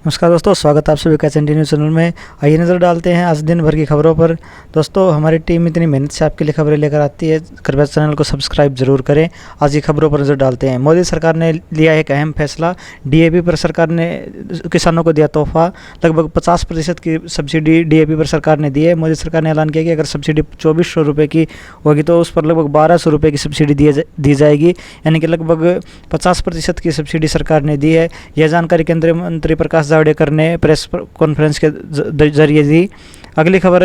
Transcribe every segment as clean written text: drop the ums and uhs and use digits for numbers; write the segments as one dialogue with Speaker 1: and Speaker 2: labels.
Speaker 1: नमस्कार दोस्तों, स्वागत है आप सभी का एसएनटी न्यूज़ चैनल में। आइए नज़र डालते हैं आज दिन भर की खबरों पर। दोस्तों, हमारी टीम इतनी मेहनत से आपके लिए खबरें लेकर आती है, कृपया चैनल को सब्सक्राइब जरूर करें। आज की खबरों पर नज़र डालते हैं। मोदी सरकार ने लिया एक अहम फैसला। डीएपी पर सरकार ने किसानों को दिया तोहफा। लगभग 50% की सब्सिडी डीएपी पर सरकार ने दी है। मोदी सरकार ने ऐलान किया कि अगर सब्सिडी 2400 रुपये की होगी तो उस पर लगभग 1200 रुपये की सब्सिडी दी जाएगी, यानी कि लगभग 50% की सब्सिडी सरकार ने दी है। यह जानकारी केंद्रीय मंत्री प्रकाश जावड़ेकर ने प्रेस कॉन्फ्रेंस के जरिए दी। अगली खबर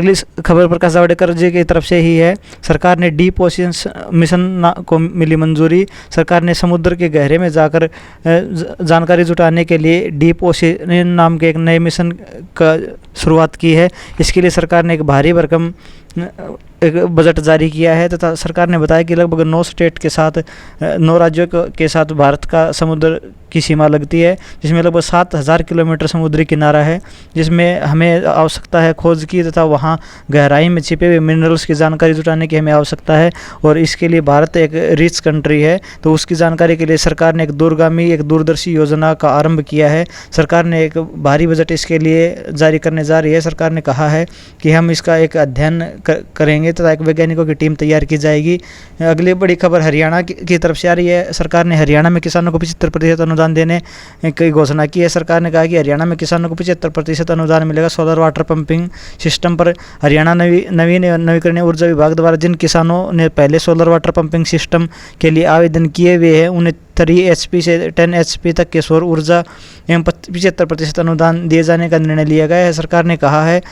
Speaker 1: प्रकाश जावड़ेकर जी की तरफ से ही है। सरकार ने डीप ओशियन मिशन को मिली मंजूरी। सरकार ने समुद्र के गहरे में जाकर जानकारी जुटाने के लिए डीप ओशियन नाम के एक नए मिशन का शुरुआत की है। इसके लिए सरकार ने एक भारी भरकम एक बजट जारी किया है तथा सरकार ने बताया कि लगभग 9 स्टेट के साथ 9 राज्यों के साथ भारत का समुद्र की सीमा लगती है, जिसमें लगभग 7000 किलोमीटर समुद्री किनारा है, जिसमें हमें आवश्यकता है खोज की तथा वहाँ गहराई में छिपे हुए मिनरल्स की जानकारी जुटाने की हमें आवश्यकता है। और इसके लिए भारत एक रिच कंट्री है, तो उसकी जानकारी के लिए सरकार ने एक दूरगामी एक दूरदर्शी योजना का आरंभ किया है। सरकार ने एक भारी बजट इसके लिए जारी करने जा रही है। सरकार ने कहा है कि हम इसका एक अध्ययन करेंगे तथा एक वैज्ञानिकों की टीम तैयार की जाएगी। अगली बड़ी खबर हरियाणा की तरफ से आ रही है। सरकार ने हरियाणा में किसानों को 75% अनुदान देने की घोषणा की है। सरकार ने कहा कि हरियाणा में किसानों को 75% अनुदान मिलेगा। सोलर वाटर पंपिंग सिस्टम पर हरियाणा नवीकरणीय ऊर्जा विभाग द्वारा जिन किसानों ने पहले सोलर वाटर पंपिंग सिस्टम के लिए आवेदन किए हुए हैं उन्हें 3 HP से 10 HP तक के सौर ऊर्जा एवं 75% अनुदान दिए जाने का निर्णय लिया गया है। सरकार ने कहा है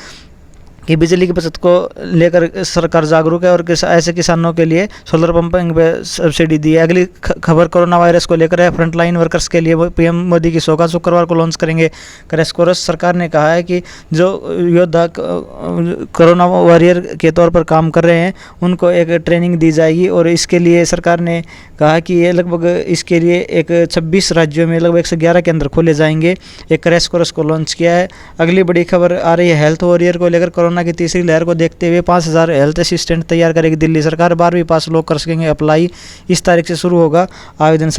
Speaker 1: कि बिजली की बचत को लेकर सरकार जागरूक है और ऐसे किसानों के लिए सोलर पंपिंग पे सब्सिडी दी है। अगली खबर कोरोना वायरस को लेकर है। फ्रंटलाइन वर्कर्स के लिए पीएम मोदी की सौगात शुक्रवार को लॉन्च करेंगे क्रैश कोर्स। सरकार ने कहा है कि जो योद्धा कोरोना वॉरियर के तौर पर काम कर रहे हैं उनको एक ट्रेनिंग दी जाएगी और इसके लिए सरकार ने कहा कि ये लगभग इसके लिए एक 26 राज्यों में लगभग 111 केंद्र खोले जाएंगे। एक क्रैश कोर्स को लॉन्च किया है। अगली बड़ी खबर आ रही है हेल्थ वॉरियर को लेकर। कोरोना की तीसरी लहर को देखते हुए 5000 हेल्थ असिस्टेंट तैयार करेगी दिल्ली सरकार। 12वीं पास लोग कर सकेंगे अप्लाई। इस तारीख से शुरू होगा आवेदन।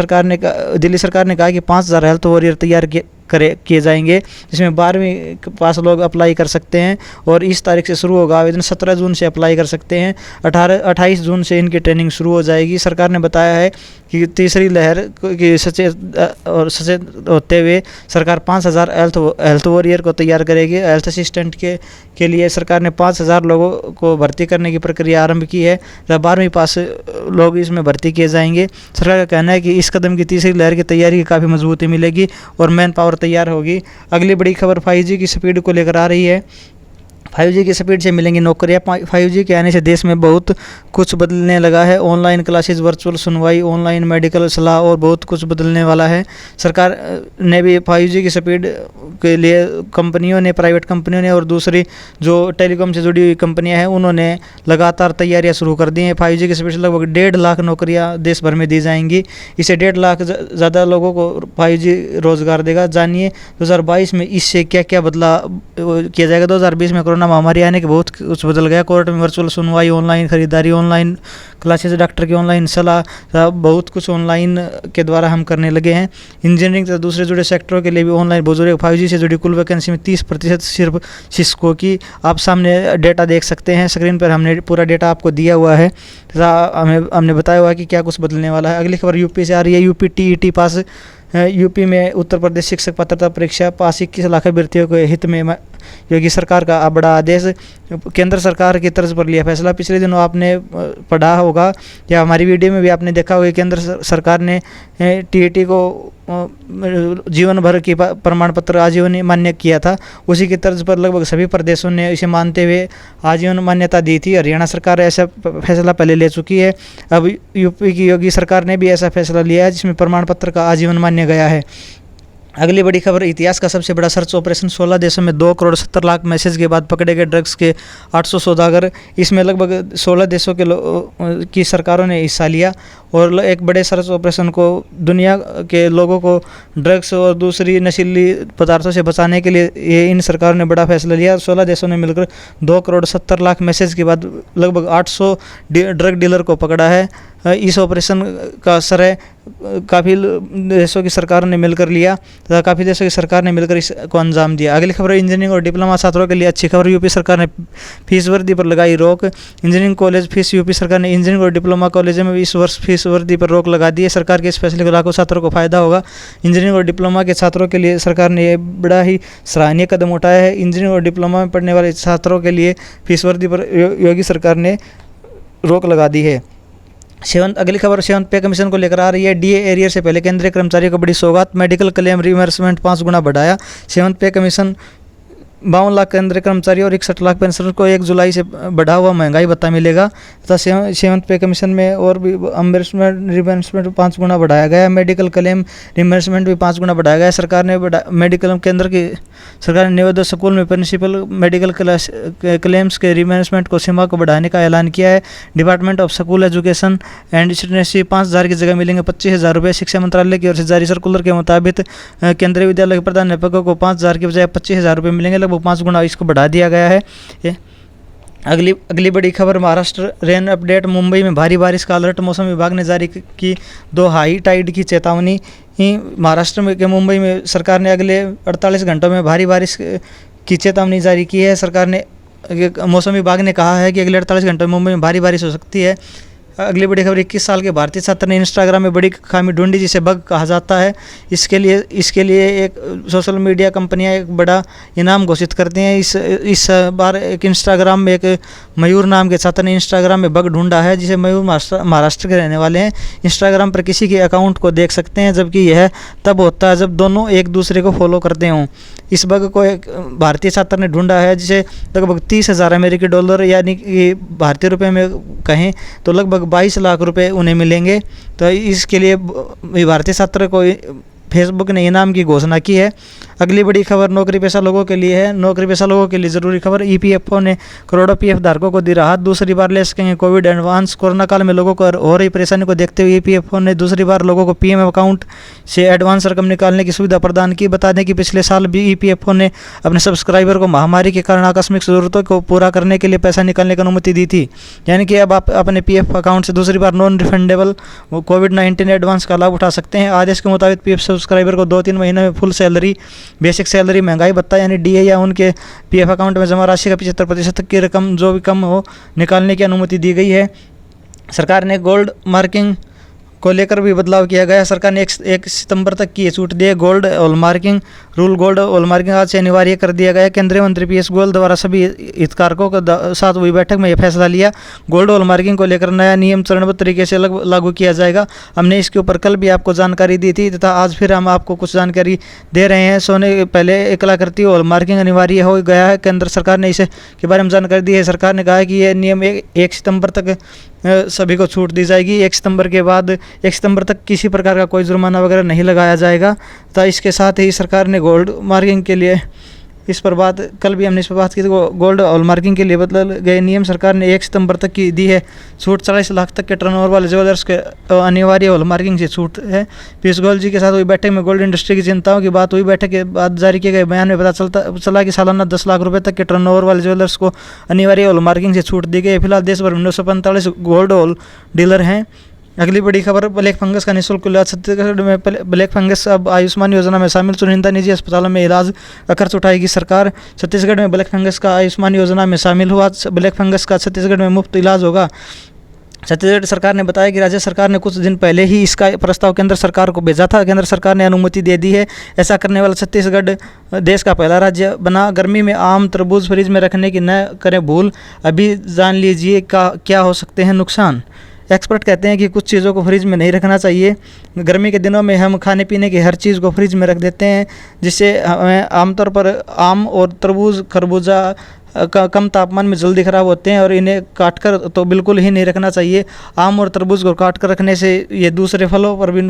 Speaker 1: दिल्ली सरकार ने कहा कि 5000 हेल्थ वॉरियर तैयार किए जाएंगे, जिसमें 12वीं पास लोग अप्लाई कर सकते हैं और इस तारीख से शुरू होगा आवेदन। 17 जून से अप्लाई कर सकते हैं। 28 जून से इनकी ट्रेनिंग शुरू हो जाएगी। सरकार ने बताया है कि तीसरी लहर की सचेत होते हुए सरकार 5000 हेल्थ वॉरियर को तैयार करेगी। हेल्थ असिस्टेंट के लिए सरकार ने 5000 लोगों को भर्ती करने की प्रक्रिया आरंभ की है। 12वीं पास लोग इसमें भर्ती किए जाएंगे। सरकार का कहना है कि इस कदम की तीसरी लहर की तैयारी की काफ़ी मजबूती मिलेगी और मैन पावर तैयार होगी। अगली बड़ी खबर 5G की स्पीड को लेकर आ रही है। 5G की स्पीड से मिलेंगी नौकरियां। 5G के आने से देश में बहुत कुछ बदलने लगा है। ऑनलाइन क्लासेस, वर्चुअल सुनवाई, ऑनलाइन मेडिकल सलाह और बहुत कुछ बदलने वाला है। सरकार ने भी 5G की स्पीड के लिए कंपनियों ने, प्राइवेट कंपनियों ने और दूसरी जो टेलीकॉम से जुड़ी हुई कंपनियां हैं उन्होंने लगातार तैयारियां शुरू कर दी हैं। 5G की स्पीड से लगभग 1.5 लाख नौकरियां देश भर में दी जाएंगी। इसे 1.5 लाख ज़्यादा लोगों को 5G रोजगार देगा। जानिए 2022 में इससे क्या क्या बदला किया जाएगा। 2020 में कोरोना महामारी आने के बहुत कुछ बदल गया। कोर्ट में वर्चुअल सुनवाई, ऑनलाइन खरीदारी, ऑनलाइन क्लासेस, डॉक्टर की ऑनलाइन सलाह, बहुत कुछ ऑनलाइन के द्वारा हम करने लगे हैं। इंजीनियरिंग तथा दूसरे जुड़े सेक्टरों के लिए भी ऑनलाइन बुजुर्ग 5G से जुड़ी कुल वैकेंसी में 30% सिर्फ शिक्षकों की। आप सामने डेटा देख सकते हैं, स्क्रीन पर हमने पूरा डेटा आपको दिया हुआ है तथा हमने बताया हुआ है कि क्या कुछ बदलने वाला है। अगली खबर यूपी से आ रही है। यूपी TET पास। यूपी में उत्तर प्रदेश शिक्षक पात्रता परीक्षा पास 21 लाख अभ्यर्थियों के हित में योगी सरकार का बड़ा आदेश। केंद्र सरकार की तर्ज पर लिया फैसला। पिछले दिनों आपने पढ़ा होगा या हमारी वीडियो में भी आपने देखा होगा, केंद्र सरकार ने TET को जीवन भर की प्रमाण पत्र आजीवन मान्य किया था। उसी की तर्ज पर लगभग सभी प्रदेशों ने इसे मानते हुए आजीवन मान्यता दी थी। हरियाणा सरकार ऐसा फैसला पहले ले चुकी है। अब यूपी की योगी सरकार ने भी ऐसा फैसला लिया है जिसमें प्रमाण पत्र का आजीवन मान्य गया है। अगली बड़ी खबर, इतिहास का सबसे बड़ा सर्च ऑपरेशन। 16 देशों में 2 करोड़ 70 लाख मैसेज के बाद पकड़े गए ड्रग्स के 800 सौदागर। इसमें लगभग 16 देशों की सरकारों ने हिस्सा लिया और एक बड़े सर्च ऑपरेशन को दुनिया के लोगों को ड्रग्स और दूसरी नशीली पदार्थों से बचाने के लिए ये इन सरकारों ने बड़ा फैसला लिया। 16 देशों ने मिलकर 2 करोड़ 70 लाख मैसेज के बाद लगभग 800 ड्रग डीलर को पकड़ा है। इस ऑपरेशन का श्रेय काफ़ी देशों की सरकार ने मिलकर लिया तथा काफ़ी देशों की सरकार ने मिलकर इसको अंजाम दिया। अगली खबर है इंजीनियरिंग और डिप्लोमा छात्रों के लिए अच्छी खबर, यूपी सरकार ने फीस वृद्धि पर लगाई रोक। इंजीनियरिंग कॉलेज फीस, यूपी सरकार ने इंजीनियरिंग और डिप्लोमा कॉलेज में इस वर्ष फीस वृद्धि पर रोक लगा दी है। सरकार के इस फैसले को लाखों छात्रों को फायदा होगा। इंजीनियरिंग और डिप्लोमा के छात्रों के लिए सरकार ने यह बड़ा ही सराहनीय कदम उठाया है। इंजीनियरिंग और डिप्लोमा में पढ़ने वाले छात्रों के लिए फीस वृद्धि पर योगी सरकार ने रोक लगा दी है। अगली खबर 7th पे कमीशन को लेकर आ रही है। डीए एरियर से पहले केंद्रीय कर्मचारियों को बड़ी सौगात, मेडिकल क्लेम रिमबर्समेंट 5 गुना बढ़ाया। 7th पे कमीशन 52 लाख केंद्रीय कर्मचारी और 61 लाख पेंशनर को 1 जुलाई से बढ़ा हुआ महंगाई भत्ता मिलेगा तथा 7th पे कमीशन में और भी रिमबर्समेंट 5 गुना बढ़ाया गया है। मेडिकल क्लेम रिमबर्समेंट भी 5 गुना बढ़ाया गया है। सरकार ने मेडिकल केंद्र की सरकार ने नवोदय स्कूल में प्रिंसिपल मेडिकल क्लेम्स के रिमबर्समेंट को सीमा को बढ़ाने का ऐलान किया है। Department of school education and स्टूडेंसी 5,000 की जगह मिलेंगे 25,000 रुपये। शिक्षा मंत्रालय की ओर से जारी सर्कुलर के मुताबिक केंद्रीय विद्यालय के प्रधानाध्यापकों को 5,000 की बजाय 25,000 रुपये मिलेंगे, लगभग 5 गुना इसको बढ़ा दिया गया है। अगली बड़ी खबर महाराष्ट्र रेन अपडेट। मुंबई में भारी बारिश का अलर्ट, मौसम विभाग ने जारी की 2 हाई टाइड की चेतावनी। महाराष्ट्र में के मुंबई में सरकार ने अगले 48 घंटों में भारी बारिश की चेतावनी जारी की है। सरकार ने मौसम विभाग ने कहा है कि अगले 48 घंटों में मुंबई में भारी बारिश हो सकती है। अगली बड़ी खबर 21 साल के भारतीय छात्र ने इंस्टाग्राम में बड़ी खामी ढूंढी जिसे बग कहा जाता है। इसके लिए एक सोशल मीडिया कंपनियां एक बड़ा इनाम घोषित करती हैं। इस बार एक इंस्टाग्राम में एक मयूर नाम के छात्र ने इंस्टाग्राम में बग ढूंढा है जिसे मयूर महाराष्ट्र के रहने वाले हैं। इंस्टाग्राम पर किसी के अकाउंट को देख सकते हैं, जबकि यह तब होता है जब दोनों एक दूसरे को फॉलो करते हों। इस बग को एक भारतीय छात्र ने ढूंढा है जिसे लगभग 30,000 अमेरिकी डॉलर यानी कि भारतीय रुपये में कहें तो लगभग 22 लाख रुपए उन्हें मिलेंगे। तो इसके लिए भारतीय छात्र को फेसबुक ने इनाम की घोषणा की है। अगली बड़ी खबर नौकरी पेशा लोगों के लिए है। नौकरी पेशा लोगों के लिए ज़रूरी खबर, ईपीएफओ ने करोड़ों पीएफ धारकों को दी राहत, दूसरी बार ले सकेंगे कोविड एडवांस। कोरोना काल में लोगों को हो रही परेशानी को देखते हुए ईपीएफओ ने दूसरी बार लोगों को पीएम अकाउंट से एडवांस रकम निकालने की सुविधा प्रदान की। बता दें कि पिछले साल भी ईपीएफओ ने अपने सब्सक्राइबर को महामारी के कारण आकस्मिक ज़रूरतों को पूरा करने के लिए पैसा निकालने की अनुमति दी थी। यानी कि अब आप अपने पीएफ अकाउंट से दूसरी बार नॉन रिफंडेबल कोविड-19 एडवांस का लाभ उठा सकते हैं। आदेश के मुताबिक पीएफ सब्सक्राइबर को 2-3 महीने में फुल सैलरी, बेसिक सैलरी, महंगाई भत्ता यानी डीए या उनके पीएफ अकाउंट में जमा राशि का 75% की रकम जो भी कम हो निकालने की अनुमति दी गई है। सरकार ने गोल्ड मार्किंग को लेकर भी बदलाव किया गया है। सरकार ने 1 सितंबर तक की छूट दी है। Gold hallmarking rule, gold hallmarking आज से अनिवार्य कर दिया गया है। केंद्रीय मंत्री पीयूष गोयल द्वारा सभी हितधारकों के साथ हुई बैठक में यह फैसला लिया। गोल्ड हॉलमार्किंग को लेकर नया नियम चरणबद्ध तरीके से लागू किया जाएगा। हमने इसके ऊपर कल भी आपको जानकारी दी थी तथा आज फिर हम आपको कुछ जानकारी दे रहे हैं। सोने पहले 1 कलाकृति हॉलमार्किंग अनिवार्य हो गया है। केंद्र सरकार ने इसे के बारे में जानकारी दी है। सरकार ने कहा है कि यह नियम 1 सितंबर तक सभी को छूट दी जाएगी। 1 सितंबर के बाद 1 सितंबर तक किसी प्रकार का कोई जुर्माना वगैरह नहीं लगाया जाएगा। तो इसके साथ ही सरकार ने गोल्ड मार्किंग के लिए इस पर बात कल भी हमने इस पर बात की थी। गोल्ड हॉलमार्किंग के लिए बदल गए नियम सरकार ने 1 सितंबर तक की दी है छूट। 40 लाख तक के टर्नओवर वाले ज्वेलर्स के अनिवार्य हॉलमार्किंग से छूट है। पीयूष गोयल जी के साथ हुई बैठक में गोल्ड इंडस्ट्री की चिंताओं की बात हुई। बैठक के बाद जारी किए गए बयान में पता चला कि सालाना 10 लाख रुपए तक के टर्नओवर वाले ज्वेलर्स को अनिवार्य हॉलमार्किंग से छूट दी गई। फिलहाल देश भर में 945 गोल्ड हॉल डीलर हैं। अगली बड़ी खबर ब्लैक फंगस का निःशुल्क इलाज। छत्तीसगढ़ में ब्लैक फंगस अब आयुष्मान योजना में शामिल। चुनिंदा निजी अस्पतालों में इलाज का खर्च उठाएगी सरकार। छत्तीसगढ़ में ब्लैक फंगस का आयुष्मान योजना में शामिल हुआ। ब्लैक फंगस का छत्तीसगढ़ में मुफ्त इलाज होगा। छत्तीसगढ़ सरकार ने बताया कि राज्य सरकार ने कुछ दिन पहले ही इसका प्रस्ताव केंद्र सरकार को भेजा था। केंद्र सरकार ने अनुमति दे दी है। ऐसा करने वाला छत्तीसगढ़ देश का पहला राज्य बना। गर्मी में आम तरबूज फ्रिज में रखने की न करें भूल, अभी जान लीजिए क्या हो सकते हैं नुकसान। एक्सपर्ट कहते हैं कि कुछ चीज़ों को फ्रिज में नहीं रखना चाहिए। गर्मी के दिनों में हम खाने पीने की हर चीज़ को फ्रिज में रख देते हैं, जिससे हमें आमतौर पर आम और तरबूज, खरबूजा कम तापमान में जल्दी ख़राब होते हैं और इन्हें काटकर तो बिल्कुल ही नहीं रखना चाहिए। आम और तरबूज को काट कर रखने से ये दूसरे फलों पर भी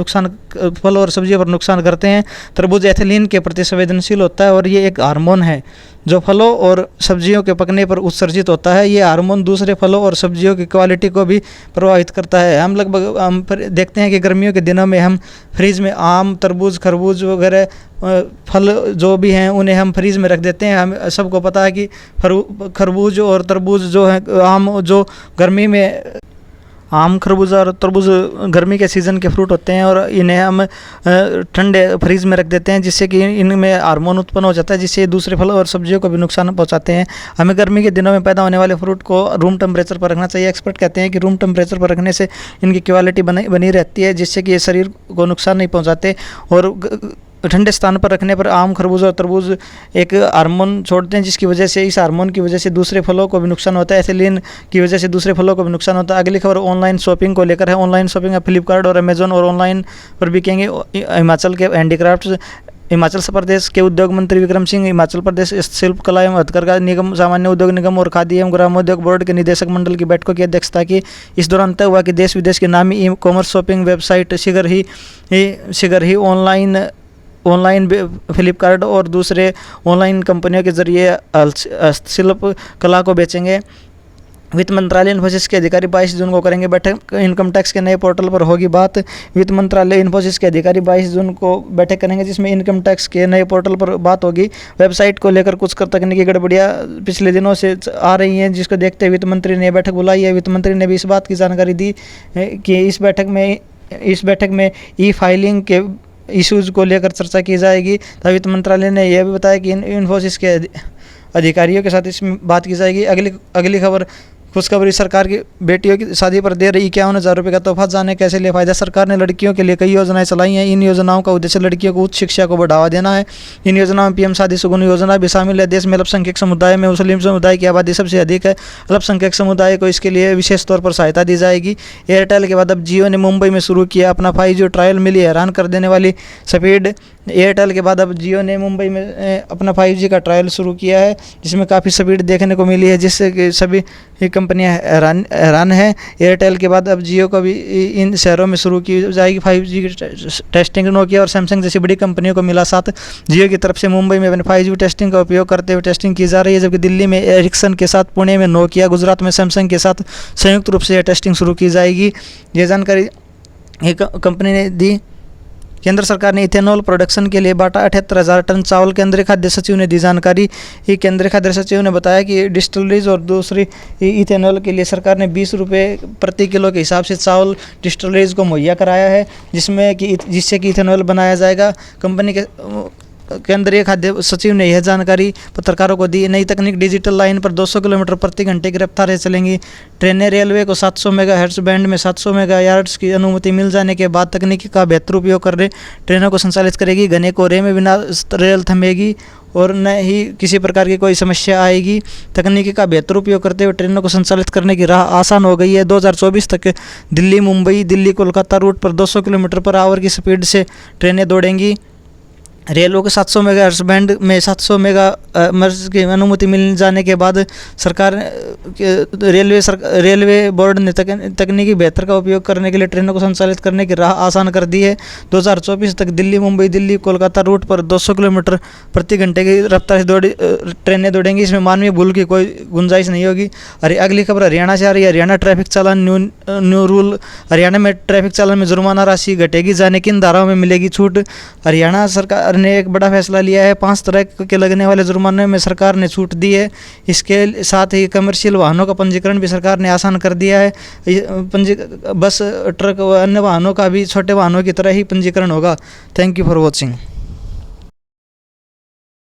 Speaker 1: फलों और सब्जियों पर नुकसान करते हैं। तरबूज एथिलीन के प्रति संवेदनशील होता है और ये एक हार्मोन है जो फलों और सब्जियों के पकने पर उत्सर्जित होता है। ये हार्मोन दूसरे फलों और सब्जियों की क्वालिटी को भी प्रभावित करता है। हम देखते हैं कि गर्मियों के दिनों में हम फ्रिज में आम, तरबूज, खरबूज वगैरह फल जो भी हैं उन्हें हम फ्रीज में रख देते हैं। हम सबको पता है कि खरबूज और तरबूज जो है, आम जो गर्मी में आम, खरबूजा और तरबूज गर्मी के सीज़न के फ्रूट होते हैं और इन्हें हम ठंडे फ्रीज में रख देते हैं, जिससे कि इनमें हार्मोन उत्पन्न हो जाता है, जिससे दूसरे फल और सब्जियों को भी नुकसान पहुंचाते हैं। हमें गर्मी के दिनों में पैदा होने वाले फ्रूट को रूम टेम्परेचर पर रखना चाहिए। एक्सपर्ट कहते हैं कि रूम टेम्परेचर पर रखने से इनकी क्वालिटी बनी रहती है, जिससे कि ये शरीर को नुकसान नहीं पहुँचाते। और ठंडे स्थान पर रखने पर आम, खरबूजा और तरबूज एक हार्मोन छोड़ते हैं, जिसकी वजह से इस हार्मोन की वजह से दूसरे फलों को भी नुकसान होता है। एथिलीन की वजह से दूसरे फलों को भी नुकसान होता है। अगली खबर ऑनलाइन शॉपिंग को लेकर है। ऑनलाइन शॉपिंग अब फ्लिपकार्ट और अमेजोन और ऑनलाइन पर बिकेंगे हिमाचल के हैंडीक्राफ्ट्स। हिमाचल प्रदेश के उद्योग मंत्री विक्रम सिंह, हिमाचल प्रदेश शिल्प कला एवं हथकरघा निगम, सामान्य उद्योग निगम और खादी एवं ग्रामोद्योग बोर्ड के निदेशक मंडल की बैठकों की अध्यक्षता की। इस दौरान तय हुआ कि देश विदेश की नामी ई कॉमर्स शॉपिंग वेबसाइट शीघ्र ही ऑनलाइन फ्लिपकार्ट और दूसरे ऑनलाइन कंपनियों के जरिए हस्तशिल्प कला को बेचेंगे। वित्त मंत्रालय इन्फोसिस के अधिकारी 22 जून को करेंगे बैठक। इनकम टैक्स के नए पोर्टल पर होगी बात। वित्त मंत्रालय इन्फोसिस के अधिकारी 22 जून को बैठक करेंगे, जिसमें इनकम टैक्स के नए पोर्टल पर बात होगी। वेबसाइट को लेकर कुछ तकनीकी गड़बड़ियां पिछले दिनों से आ रही हैं, जिसको देखते हुए वित्त मंत्री ने बैठक बुलाई है। वित्त मंत्री ने भी इस बात की जानकारी दी कि इस बैठक में ई फाइलिंग के इश्यूज़ को लेकर चर्चा की जाएगी। तभी वित्त मंत्रालय ने यह भी बताया कि इन्फोसिस के अधिकारियों के साथ इसमें बात की जाएगी। अगली खबर, खुशखबरी, सरकार की बेटियों की शादी पर दे रही 51,000 रुपये का तोहफा। जाने कैसे ले फायदा। सरकार ने लड़कियों के लिए कई योजनाएं चलाई हैं। इन योजनाओं का उद्देश्य लड़कियों को उच्च शिक्षा को बढ़ावा देना है। इन योजनाओं में पीएम शादी सुगुन योजना भी शामिल है। देश में अल्पसंख्यक समुदाय में मुस्लिम समुदाय की आबादी सबसे अधिक है। अल्पसंख्यक समुदाय को इसके लिए विशेष तौर पर सहायता दी जाएगी। एयरटेल के बाद अब जियो ने मुंबई में शुरू किया अपना 5G ट्रायल। मिली हैरान कर देने वाली स्पीड। एयरटेल के बाद अब जियो ने मुंबई में अपना 5G का ट्रायल शुरू किया है, जिसमें काफ़ी स्पीड देखने को मिली है, जिससे कि सभी कंपनियां हैरान हैं। एयरटेल के बाद अब जियो को भी इन शहरों में शुरू की जाएगी 5G की टेस्टिंग। नोकिया और सैमसंग जैसी बड़ी कंपनियों को मिला साथ। जियो की तरफ से मुंबई में 5G टेस्टिंग का उपयोग करते हुए टेस्टिंग की जा रही है, जबकि दिल्ली में एरिक्सन के साथ, पुणे में नोकिया, गुजरात में सैमसंग के साथ संयुक्त रूप से यह टेस्टिंग शुरू की जाएगी। ये जानकारी एक कंपनी ने दी। केंद्र सरकार ने इथेनॉल प्रोडक्शन के लिए बांटा 78,000 टन चावल। केंद्रीय खाद्य सचिव ने दी जानकारी। केंद्रीय खाद्य सचिव ने बताया कि डिस्टिलरीज और दूसरी इथेनॉल के लिए सरकार ने 20 रुपये प्रति किलो के हिसाब से चावल डिस्टिलरीज को मुहैया कराया है, जिससे कि इथेनॉल बनाया जाएगा। कंपनी के केंद्रीय खाद्य सचिव ने यह जानकारी पत्रकारों को दी। नई तकनीक, डिजिटल लाइन पर 200 किलोमीटर प्रति घंटे की रफ्तार से चलेंगी ट्रेनें। रेलवे को 700 मेगाहर्ट्ज बैंड में 700 मेगाहर्ट्ज की अनुमति मिल जाने के बाद तकनीकी का बेहतर उपयोग कर रहे ट्रेनों को संचालित करेगी। घने कोहरे में बिना रेल थमेगी और न ही किसी प्रकार की कोई समस्या आएगी। तकनीकी का बेहतर उपयोग करते हुए ट्रेनों को संचालित करने की राह आसान हो गई है। 2024 तक दिल्ली मुंबई, दिल्ली कोलकाता रूट पर 200 किलोमीटर पर आवर की स्पीड से ट्रेनें दौड़ेंगी। रेलवे को 700 मेगाहर्ट्ज बैंड में 700 मेगाहर्ट्ज की अनुमति मिल जाने के बाद रेलवे बोर्ड ने तकनीकी बेहतर का उपयोग करने के लिए ट्रेनों को संचालित करने की राह आसान कर दी है। 2024 तक दिल्ली मुंबई, दिल्ली कोलकाता रूट पर 200 किलोमीटर प्रति घंटे की रफ्तार से ट्रेनें दौड़ेंगी। इसमें मानवीय भूल की कोई गुंजाइश नहीं होगी। अगली खबर हरियाणा से आ रही है। हरियाणा ट्रैफिक चालान न्यू रूल। हरियाणा में ट्रैफिक चालान में जुर्माना राशि घटेगी। जाने किन धाराओं में मिलेगी छूट। हरियाणा सरकार ने एक बड़ा फैसला लिया है। 5 तरह के लगने वाले जुर्माने में सरकार ने छूट दी है। इसके साथ ही कमर्शियल वाहनों का पंजीकरण भी सरकार ने आसान कर दिया है। बस, ट्रक व अन्य वाहनों का भी छोटे वाहनों की तरह ही पंजीकरण होगा। Thank you for watching.